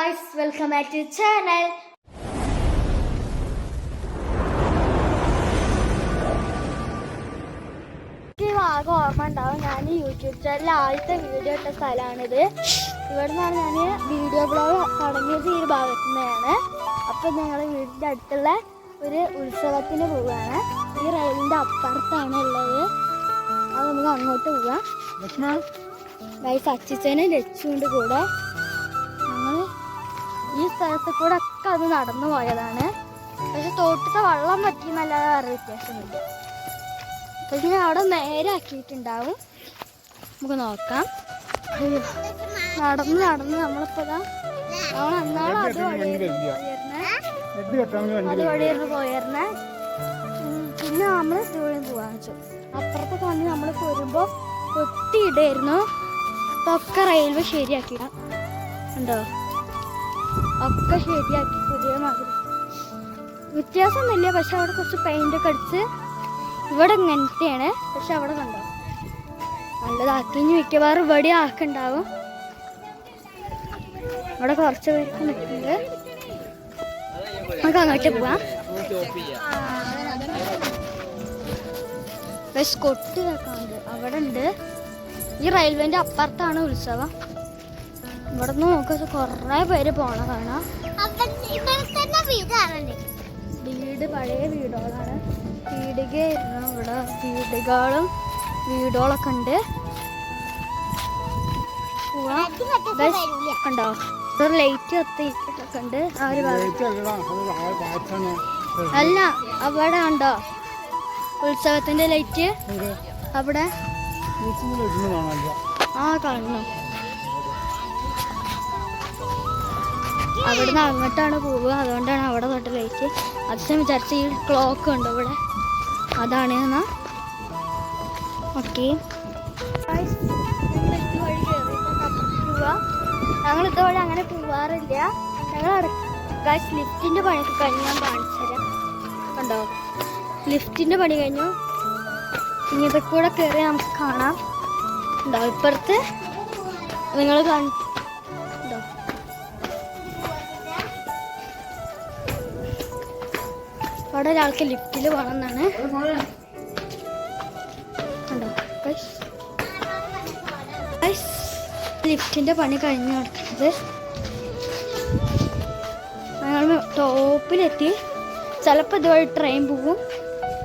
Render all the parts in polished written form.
guys, welcome back to the channel. ഓർമ്മ ഉണ്ടാവും ഞാൻ യൂട്യൂബ് ചാനലിൽ ആദ്യത്തെ വീഡിയോ ഇട്ട സ്ഥലമാണിത്. ഇവിടെ നിന്നാണ് ഞാൻ വീഡിയോ ബ്ലോഗ് തുടങ്ങിയത്. ഈ ഒരു ഭാഗത്തു നിന്നാണ്. അപ്പം ഞങ്ങൾ വീടിൻ്റെ അടുത്തുള്ള ഒരു ഉത്സവത്തിന് പോവുകയാണ്. ഈ റെയിലിൻ്റെ അപ്പുറത്താണ് ഉള്ളത്. അത് നമുക്ക് അങ്ങോട്ട് പോവാം. ഗൈസ് അച്ചിച്ചനും ലച്ചുകൊണ്ട് കൂടെ ഞങ്ങൾ ഈ സ്ഥലത്ത് കൂടെ ഒക്കെ അത് നടന്നു പോയതാണ്. പക്ഷെ തോട്ടത്തെ വെള്ളം പറ്റിയെന്നല്ലാതെ വേറെ വ്യത്യാസമൊന്നുമില്ല. പക്ഷെ ഞാൻ അവിടെ നേരെ ആക്കിയിട്ടുണ്ടാവും. നമുക്ക് നോക്കാം. നടന്ന് നമ്മളിപ്പോൾ നമ്മൾ അന്നാളും അതുവഴിയായിരുന്നു പോയിരുന്നേ. പിന്നെ നമ്മൾ ഇതുവഴി പോകാന്ന് വെച്ചു. അപ്പുറത്തെ കണ്ണ് നമ്മൾ പോരുമ്പോൾ ഒത്തിയിടായിരുന്നു. അപ്പൊ ഒക്കെ റെയിൽവേ ശരിയാക്കിയിടാം ഉണ്ടോ, ഒക്കെ ശരിയാക്കി പുതിയ മാതിരി. വ്യത്യാസമൊന്നുമില്ല. പക്ഷെ അവിടെ കുറച്ച് പെയിന്റ് ഒക്കെ അടിച്ച് ഇവിടെ ഇങ്ങനത്തെയാണ്. പക്ഷെ അവിടെ കണ്ടോ നല്ലതാക്കി. ഇനി മിക്കവാറും ഇവിടെ ആക്കുണ്ടാവും. ഇവിടെ കുറച്ച് പേർക്ക് നിൽക്കുന്നത്. നമുക്ക് അങ്ങോട്ട് പോവാം. കൊട്ട് വെക്കാനുണ്ട് അവിടെ ഉണ്ട്. ഈ റെയിൽവേന്റെ അപ്പുറത്താണ് ഉത്സവം. ഇവിടെ നിന്ന് നോക്കുക കൊറേ പേര് പോണ കാണാം. വീട് പഴയ വീടുകളാണ്. പീടികയായിരുന്നു ഇവിടെ. വീടുകളൊക്കെ ഉണ്ട്. ഉണ്ടോ ഒരു ലൈറ്റ് കത്തിയിട്ടൊക്കെ ഉണ്ട്. ആ ഒരു അല്ല അവിടെ ഉണ്ടോ ഉത്സവത്തിന്റെ ലൈറ്റ് അവിടെ ആ കാണുന്നു. അവിടുന്ന് അങ്ങോട്ടാണ് പോവുക. അതുകൊണ്ടാണ് അവിടെ തൊട്ട് ലൈറ്റ്. അച്ഛൻ വിചാരിച്ച ഈ ക്ലോക്ക് ഉണ്ട് ഇവിടെ, അതാണ് എന്നാ. ഓക്കെ ഞങ്ങൾ ഇതുവഴി അങ്ങനെ പോവാറില്ല. ഞങ്ങൾ ലിഫ്റ്റിന്റെ പണിയൊക്കെ കഴിഞ്ഞ് ഞാൻ കാണിച്ചു തരാം. കണ്ടോ ലിഫ്റ്റിന്റെ പണി കഴിഞ്ഞു. ഇനി ഇതൊക്കെ കൂടെ കയറി നമുക്ക് കാണാം. ഉണ്ടോ ഇപ്പുറത്ത് നിങ്ങൾ കണ്ടോ അവിടെ ഒരാൾക്ക് ലിഫ്റ്റിൽ പോകണമെന്നാണ്. കണ്ടോ ലിഫ്റ്റിന്റെ പണി കഴിഞ്ഞ് നടക്കുന്നത്. ഞങ്ങൾ ടോപ്പിലെത്തി. ചിലപ്പോൾ ഇതുവഴി ട്രെയിൻ പോകും.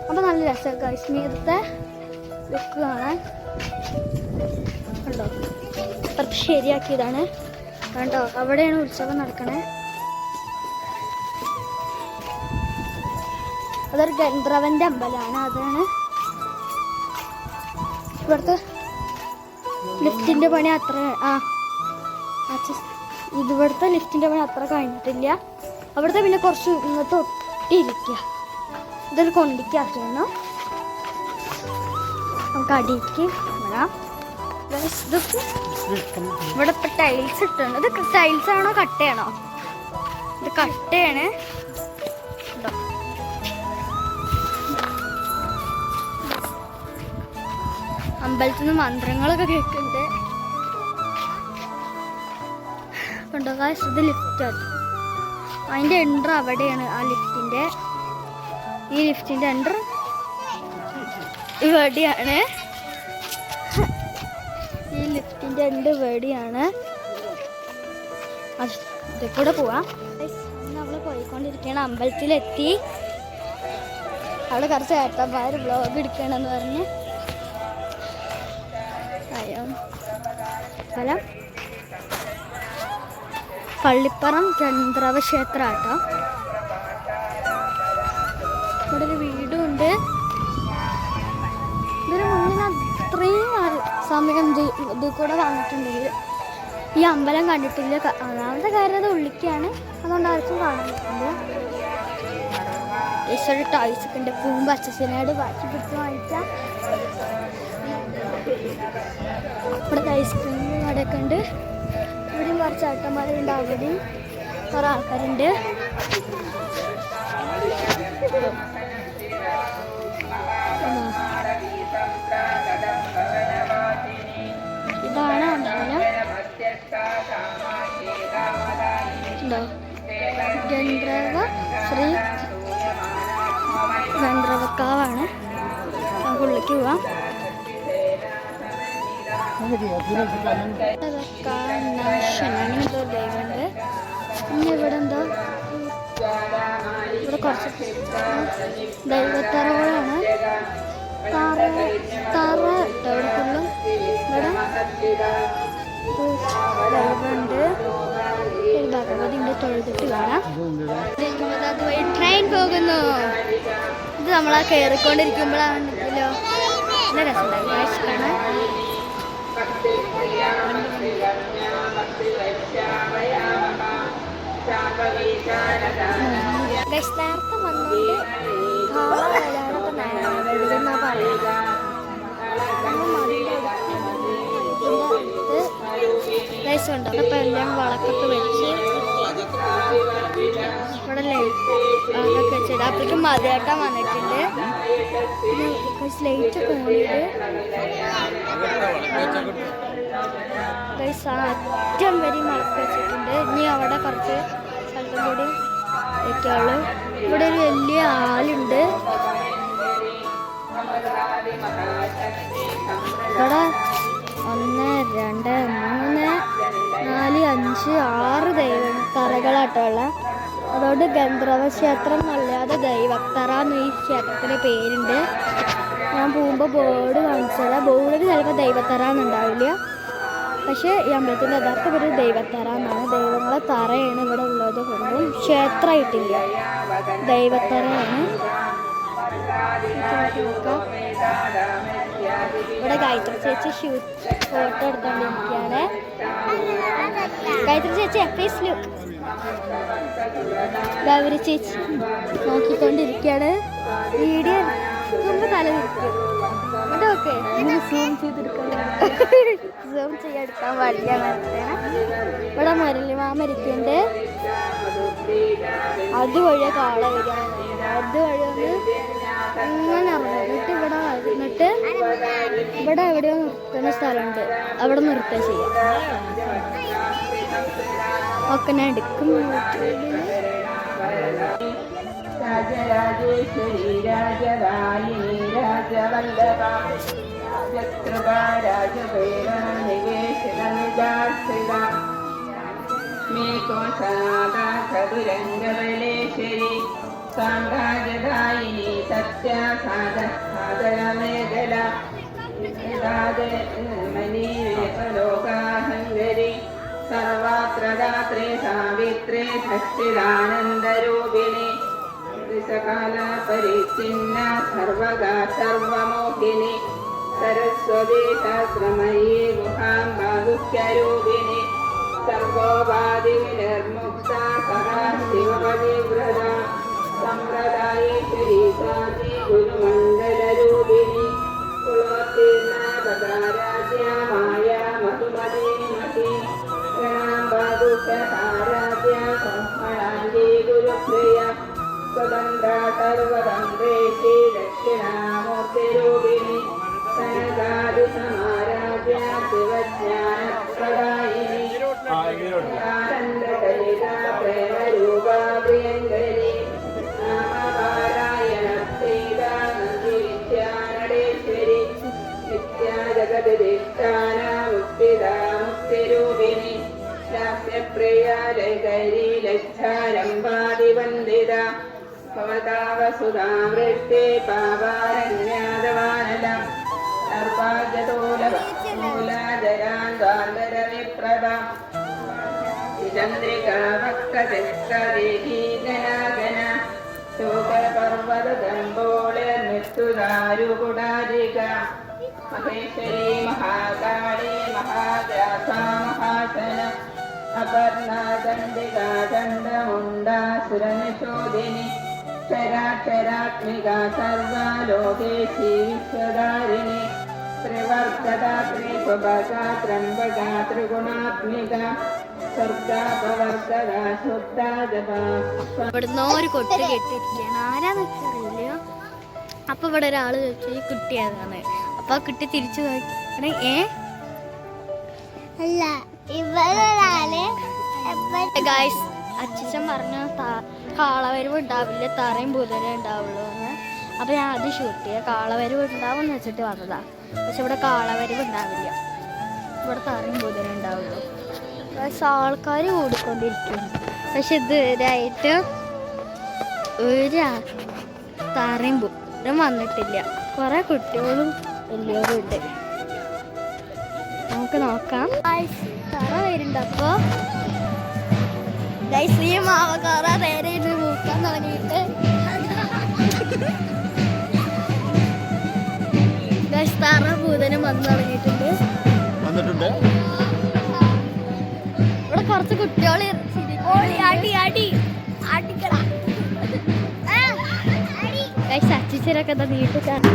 അപ്പോൾ നല്ല രസം കാശ്മീരത്തെ ലുക്ക് കാണാൻ. കണ്ടോ അപ്പുറത്ത് ശരിയാക്കിയതാണ്. കണ്ടോ അവിടെയാണ് ഉത്സവം നടക്കണേ. അതൊരു ഗന്ധർവന്റെ അമ്പലമാണ്. അതാണ് ഇവിടുത്തെ ലിഫ്റ്റിന്റെ പണി അത്ര ഇവിടുത്തെ ലിഫ്റ്റിന്റെ പണി അത്ര കഴിഞ്ഞിട്ടില്ല. അവിടുത്തെ പിന്നെ കുറച്ച് ഇങ്ങോട്ട് ഒട്ടിയിരിക്കുക. ഇതൊരു കൊണ്ടിക്കാക്കുന്നു. നമുക്ക് അടിയിലേക്ക് വരാം. ഇവിടെ ഇപ്പൊ ടൈൽസ് ഇട്ടുണ്ട്. ഇത് ടൈൽസ് ആണോ കട്ടയാണോ? ഇത് കട്ടയാണ്. അമ്പലത്തിൽ നിന്ന് മന്ത്രങ്ങളൊക്കെ കേൾക്കുന്നുണ്ട്. കണ്ടോ ഗായ്സ് ഇത് ലിഫ്റ്റാണ്. അതിൻ്റെ എൻട്ര അവിടെയാണ്. ആ ലിഫ്റ്റിൻ്റെ ഈ ലിഫ്റ്റിൻ്റെ എൻട്ര ഇവിടെയാണ്. ഈ ലിഫ്റ്റിൻ്റെ എൻഡ് ഇവിടെയാണ്. ഇതിൽ കൂടെ പോവാം. നമ്മൾ പോയിക്കൊണ്ടിരിക്കുകയാണ്. അമ്പലത്തിലെത്തി. അവിടെ കുറച്ച് ഏട്ടന്മാർ വ്ളോഗ് എടുക്കണമെന്ന് പറഞ്ഞ് സ്ഥലം പള്ളിപ്പുറം ഗന്ധർവ ക്ഷേത്ര ആട്ടോ. ഇവിടെ ഒരു വീടും ഉണ്ട്. ഇതിന് മുന്നിൽ അത്രയും സമയം ഇത് കൂടെ വന്നിട്ടുണ്ടെങ്കിൽ ഈ അമ്പലം കണ്ടിട്ടില്ല. ഒന്നാമത്തെ കാര്യം അത് ഉള്ളിക്കാണ്. അതുകൊണ്ട് ആർക്കും കാണാൻ പറ്റില്ല. ഈശ്വര ടോയ്സ് ഒക്കെ ഉണ്ട്. പൂമ്പ് അച്ഛനോട് വാശി പിടിച്ച് വാങ്ങിക്കാം. ഇവിടെ ഐസ്ക്രീം കടയൊക്കെ ഉണ്ട്. ഇവിടെയും കുറച്ച് ഏട്ടന്മാരുണ്ട്. അവിടെയും കുറേ ആൾക്കാരുണ്ട്. ഇതാണ് അമ്പലം. ഉണ്ടോ? ഗന്ധർവ ശ്രീ ഗന്ധർവക്കാവാണ്. നമുക്ക് ഉള്ളിലേക്ക് പോവാം. അങ്ങനത്തെ ദൈവമുണ്ട്. ഇനി ഇവിടെ എന്തോ ഇവിടെ കുറച്ച് ദൈവത്തറകളാണ്. തറ ഇവിടെ ഫുള്ളും ഇവിടെ ദൈവമുണ്ട്. ഒരു ഭഗവതിൻ്റെ തൊഴുതിട്ട് കാണാം. അതുവഴി ട്രെയിൻ പോകുന്നു. ഇത് നമ്മളാ കയറിക്കൊണ്ടിരിക്കുമ്പോഴാണെങ്കിലോ നല്ല രസമുണ്ടാകും കാഴ്ച കാണാൻ. നേരത്തെ വന്നുകൊണ്ട് എന്നാ പറയുക. ഉണ്ട്. അപ്പം എല്ലാം വളക്കൊക്കെ വെച്ച് ഇവിടെ ലൈറ്റ് വെച്ചിട്ട് അപ്പോഴേക്കും മതിയാട്ടം വന്നിട്ടുണ്ട്. ലൈറ്റൊക്കെ ഓണിയിട്ട് അറ്റം വരെ വളക്ക് വെച്ചിട്ടുണ്ട്. ഇനി അവിടെ കുറച്ച് സ്ഥലത്തും കൂടി വയ്ക്കുള്ളൂ. ഇവിടെ ഒരു വലിയ ആലുണ്ട്. ഇവിടെ 1 2 3 4 5 6 ദൈവത്തറകളായിട്ടുള്ള. അതുകൊണ്ട് ഗന്ധർവ ക്ഷേത്രം എന്നല്ലാതെ ദൈവത്തറ എന്ന് ഈ ക്ഷേത്രത്തിന് പേരുണ്ട്. ഞാൻ പോകുമ്പോൾ ബോർഡ് കാണിച്ചത്. ബോർഡിൽ ചിലപ്പോൾ ദൈവത്തറ എന്നുണ്ടാവില്ല. പക്ഷേ ഈ അമ്പലത്തിൻ്റെ യഥാർത്ഥ പേര് ദൈവത്തറ എന്നാണ്. ദൈവങ്ങളെ തറയാണ് ഇവിടെ ഉള്ളത് കൊണ്ടും ക്ഷേത്രമായിട്ടില്ല, ദൈവത്തറയാണ്. ഇവിടെ ഗായത്രി ചേച്ചി ഫോട്ടോ എടുത്തോണ്ടിരിക്കുകയാണ്. ഗായത്രി ചേച്ചി പ്ലീസ് ലുക്ക്. ഗൗരി ചേച്ചി നോക്കിക്കൊണ്ടിരിക്കുകയാണ്. വീഡിയോ എടുക്കുമ്പോൾ തല തിരിക്കും. അതൊക്കെ സൂം ചെയ്തെടുക്കാൻ പാടില്ല. ഇവിടെ മുരളി മാമ ഇരിക്കുന്നുണ്ട്. അതുവഴിയെ കാള വരികയാണ്. അതുവഴി ഒന്ന് അങ്ങനെ ഇറങ്ങിട്ട് ഇവിടെ വന്നിട്ട് ഇവിടെ എവിടെയോ നിർത്തുന്ന സ്ഥലമുണ്ട്, അവിടെ നിർത്തുക ചെയ്യാം. ഒക്കെ ഞാൻ എടുക്കും. രാജരാജേശ്വരി രാജരായിനി രാജവല്ലഭ രാജകൃപ രാജവേദ നിവേശിത മേഘോഷാദ ചതുരംഗബലേശ്വരി സാമ്രാജ്യദായിനി സത്യസാധരമേഖല ലോകാഹങ്കരി സർവാത്രദാത്രേ സാവിത്രേ ഭക്തിദാനന്ദരൂപിണി ഋഷകാല പരിച്ഛിന്ന സർവകാ സർവമോഹിനി സരസ്വതി സഹസ്രമയീ ഗുഹാംബാദുഃഖരൂപിണി സർവോപാധി നിർമുക്ത സദാ ശിവപതിവ്രത സമ്പ്രദായേശ്വരി സാധി ഗുരുമണ്ഡലരൂപിണി കുലോത്തീർണാപകാരാധ്യ മായ മധുമതി മതി പ്രണാംബാദുഃഖാരാധ്യ സംഹളാഞ്ജി ഗുരുപ്രിയ സ്വതന്ത്ര സർവതന്ത്രേശി ദക്ഷിണാമൂർത്തിരൂപിണി സനകാദി സമാരാധ്യ ശിവജ്ഞാനപ്രദായിനി ആനന്ദകലിത പ്രേമരൂപ പ്രിയങ്കരി നാമപാരായണപ്രീത നന്ദിവിദ്യാനടേശ്വരി നിത്യാജഗതിഷ്ഠാന മുക്തിദ മുക്തിരൂപിണി ലാസ്യപ്രിയ ലൈകരി ലജ്ജാരംഭാദിവന്ദിത ഭവതാവസുധാമൃഷ്ടി പാവാരണ്യാദവാനല നിർഭാഗ്യതോലൂലജരാന്താന്തരവിപ്രദ ചന്ദ്രികാ ഭക്തചക്രദേഹീഗനാഗന ശോകപർവതദംബോളിർമൃത്യുദാരുകുടാരിക മഹേശ്വരി മഹാകാളി മഹാദ്രാസാ മഹാസന അപർണാദണ്ഡികാ ദണ്ഡമുണ്ടാസുരനിശോധിനി ക്ഷരാക്ഷരാത്മിക സർവലോകേശി വിശ്വധാരിണി ത്രിവർഗദാത്രി സ്വഭഗാ ത്രംബകാ ത്രിഗുണാത്മിക സ്വർഗാപവർഗദ ശുദ്ധാ ജപാ. ഇവിടുന്ന് ഒരു കൊട്ട് കെട്ടിരിക്കുകയാണ്. ആരാന്ന് വെച്ചറിയില്ല. അപ്പൊ ഇവിടെ ഒരാള് ചോദിച്ചു ഈ കുട്ടി ഏതാണ്. അപ്പൊ ആ കുട്ടി തിരിച്ചു നോക്കണേ. അല്ല ഗായ്സ്, അച്ഛൻ പറഞ്ഞു കാളവരവ് ഉണ്ടാവില്ല, തറയും ബുധനേ ഉണ്ടാവുള്ളൂ എന്ന്. അപ്പോൾ ഞാൻ അത് ഷൂട്ട് ചെയ്യുക. കാളവരവ് ഉണ്ടാവും എന്ന് വെച്ചിട്ട് വന്നതാണ്. പക്ഷെ ഇവിടെ കാളവരവ് ഉണ്ടാവില്ല, ഇവിടെ തറയും ബുധനേ ഉണ്ടാവുള്ളൂ. പക്ഷെ ആൾക്കാർ കൂടിക്കൊണ്ടിരിക്കുന്നു. പക്ഷെ ഇതുവരെയായിട്ട് ഒരു തറയും ബുധനും വന്നിട്ടില്ല. കുറേ കുട്ടികളും വലിയവരും ഉണ്ട്. നമുക്ക് നോക്കാം. തറ വരുന്നുണ്ട്. അപ്പോൾ ഈ മാവക്കാറ നേരെ ഇത് മൂക്കാൻ തുടങ്ങിയിട്ട് തറ ഭൂതനും വന്നു തുടങ്ങിയിട്ടുണ്ട്. ഇവിടെ കുറച്ച് കുട്ടികൾ അച്ചിച്ചരൊക്കെ എന്താ നീട്ടിട്ടാണ്.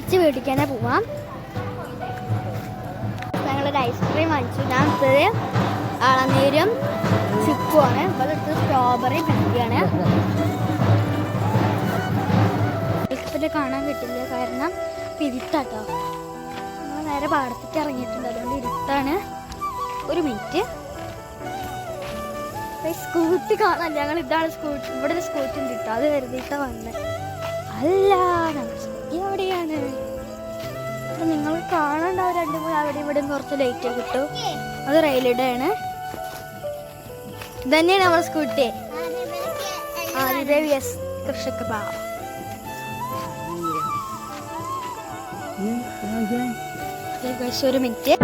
തിരിച്ച് വീട്ടിലേക്ക് തന്നെ പോവാം. ഞങ്ങളൊരു ഐസ്ക്രീം വാങ്ങിച്ചു. ഞാൻ എടുത്തത് ഇളനീരും ചിക്കുമാണ്. ഇവിടെ എടുത്തത് സ്ട്രോബെറി പിടിക്കുകയാണ്. ഇതിൽ കാണാൻ കിട്ടില്ല, കാരണം ഇരുട്ടാട്ടോ. നമ്മൾ നേരെ പാടത്തേക്ക് ഇറങ്ങിയിട്ടുണ്ട്, അതുകൊണ്ട് ഇരുട്ടാണ്. ഒരു മിനിറ്റ്. സ്കൂട്ടി കാണാൻ ഞങ്ങൾ ഇതാണ് സ്കൂട്ടി. ഇവിടെ ഒരു സ്കൂട്ടി ഉണ്ട് കേട്ടോ, അത് കരുതിയിട്ടാണ് വന്നത്. അല്ല, നമ്മുടെ സ്കൂട്ടി എവിടെയാണ്? നിങ്ങൾ കാണണ്ടാവും. രണ്ടും കൂടെ അവിടെ ഇവിടെ കുറച്ച് ലൈറ്റ് കിട്ടും. അത് റെയിൽവേ ആണ്. ഇതന്നെയാണ് നമ്മുടെ സ്കൂട്ടി. ആദിദേവി എസ് കൃഷിക്ക് പോവാം. ഒരു മിനിറ്റ്.